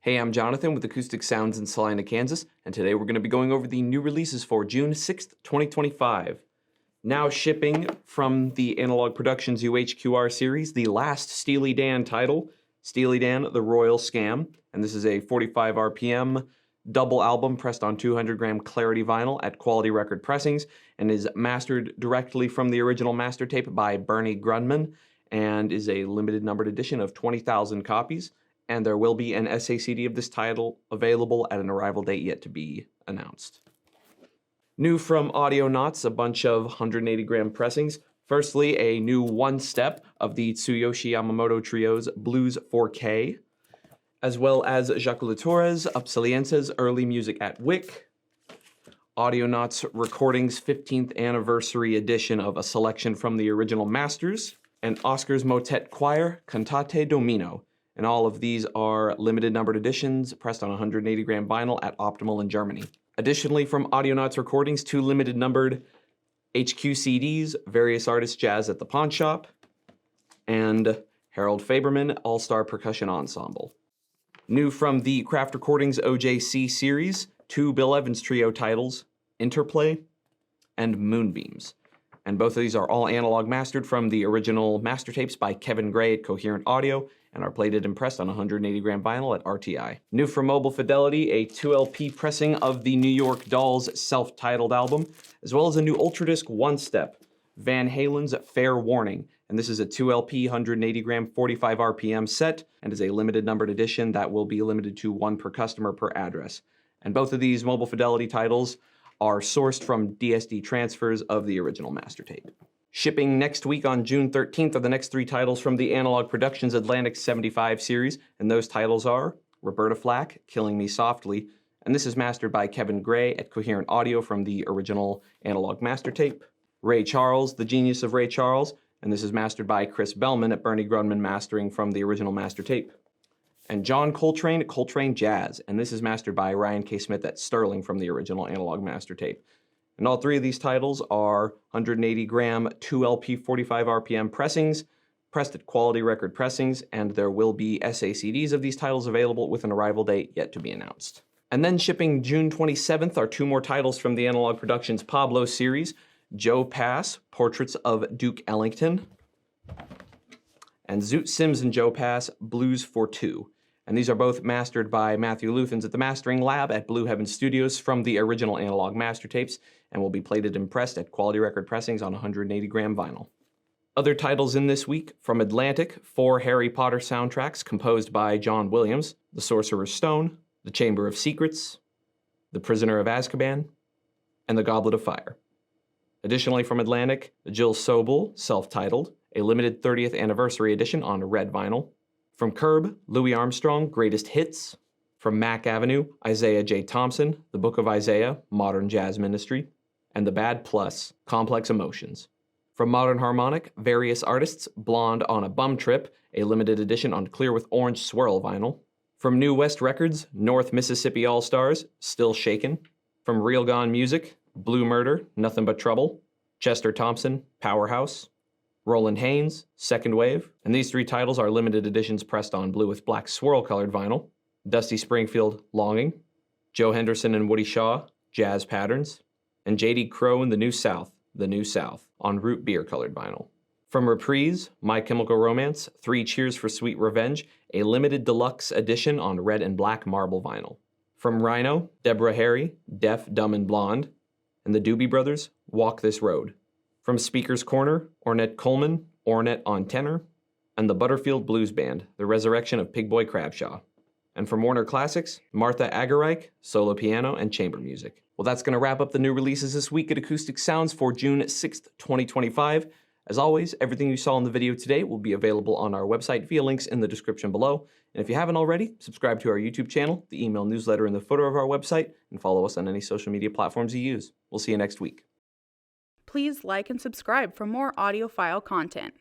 Hey, I'm Jonathan with Acoustic Sounds in Salina, Kansas, and today we're going to be going over the new releases for June 6th, 2025. Now shipping from the Analogue Productions UHQR series, the last Steely Dan title, Steely Dan The Royal Scam, and this is a 45 RPM double album pressed on 200-gram Clarity vinyl at Quality Record Pressings, and is mastered directly from the original master tape by Bernie Grundman, and is a limited numbered edition of 20,000 copies. And there will be an SACD of this title available at an arrival date yet to be announced. New from Audionauts, a bunch of 180-gram pressings. Firstly, a new one-step of the Tsuyoshi Yamamoto Trio's Blues 4K, as well as Jacques Latour's Upsalience's Early Music at Wick, Audionauts Recordings 15th Anniversary Edition of a selection from the original masters, and Oscar's Motet Choir Cantate Domino. And all of these are limited numbered editions pressed on 180-gram vinyl at Optimal in Germany. Additionally, from Audionauts Recordings, 2 limited numbered HQ CDs, Various Artists Jazz at the Pawn Shop, and Harold Faberman All-Star Percussion Ensemble. New from the Craft Recordings OJC series, 2 Bill Evans Trio titles, Interplay and Moonbeams. And both of these are all analog mastered from the original master tapes by Kevin Gray at Coherent Audio, and are plated and pressed on 180-gram vinyl at RTI. New from Mobile Fidelity, a 2LP pressing of the New York Dolls self-titled album, as well as a new Ultradisc one-step, Van Halen's Fair Warning. And this is a 2LP 180-gram 45 RPM set, and is a limited numbered edition that will be limited to 1 per customer per address. And both of these Mobile Fidelity titles are sourced from DSD transfers of the original master tape. Shipping next week on June 13th are the next 3 titles from the Analogue Productions Atlantic 75 series, and those titles are Roberta Flack, Killing Me Softly, and this is mastered by Kevin Gray at Coherent Audio from the original Analogue master tape. Ray Charles, The Genius of Ray Charles, and this is mastered by Chris Bellman at Bernie Grundman mastering from the original master tape. And John Coltrane, Coltrane Jazz, and this is mastered by Ryan K. Smith at Sterling from the original Analogue master tape. And all 3 of these titles are 180-gram 2LP 45 RPM pressings, pressed at Quality Record Pressings, and there will be SACDs of these titles available with an arrival date yet to be announced. And then shipping June 27th are 2 more titles from the Analogue Productions Pablo series, Joe Pass, Portraits of Duke Ellington, and Zoot Sims and Joe Pass, Blues for 2. And these are both mastered by Matthew Luthans at the Mastering Lab at Blue Heaven Studios from the original Analogue master tapes, and will be plated and pressed at Quality Record Pressings on 180-gram vinyl. Other titles in this week, from Atlantic, 4 Harry Potter soundtracks composed by John Williams, The Sorcerer's Stone, The Chamber of Secrets, The Prisoner of Azkaban, and The Goblet of Fire. Additionally from Atlantic, Jill Sobel, self-titled, a limited 30th anniversary edition on red vinyl. From Curb, Louis Armstrong, Greatest Hits. From Mack Avenue, Isaiah J. Thompson, The Book of Isaiah, Modern Jazz Ministry. And The Bad Plus, Complex Emotions. From Modern Harmonic, Various Artists, Blonde on a Bum Trip, a limited edition on clear with orange swirl vinyl. From New West Records, North Mississippi All-Stars, Still Shakin'. From Real Gone Music, Blue Murder, Nothing But Trouble. Chester Thompson, Powerhouse. Roland Haynes, Second Wave, and these 3 titles are limited editions pressed on blue with black swirl-colored vinyl. Dusty Springfield, Longing, Joe Henderson and Woody Shaw, Jazz Patterns, and J.D. Crowe and The New South, on root beer-colored vinyl. From Reprise, My Chemical Romance, 3 Cheers for Sweet Revenge, a limited deluxe edition on red and black marble vinyl. From Rhino, Deborah Harry, Deaf, Dumb, and Blonde, and the Doobie Brothers, Walk This Road. From Speaker's Corner, Ornette Coleman, Ornette on tenor, and the Butterfield Blues Band, The Resurrection of Pig Boy Crabshaw. And from Warner Classics, Martha Agarike, solo piano and chamber music. Well, that's going to wrap up the new releases this week at Acoustic Sounds for June 6th, 2025. As always, everything you saw in the video today will be available on our website via links in the description below. And if you haven't already, subscribe to our YouTube channel, the email newsletter in the footer of our website, and follow us on any social media platforms you use. We'll see you next week. Please like and subscribe for more audiophile content.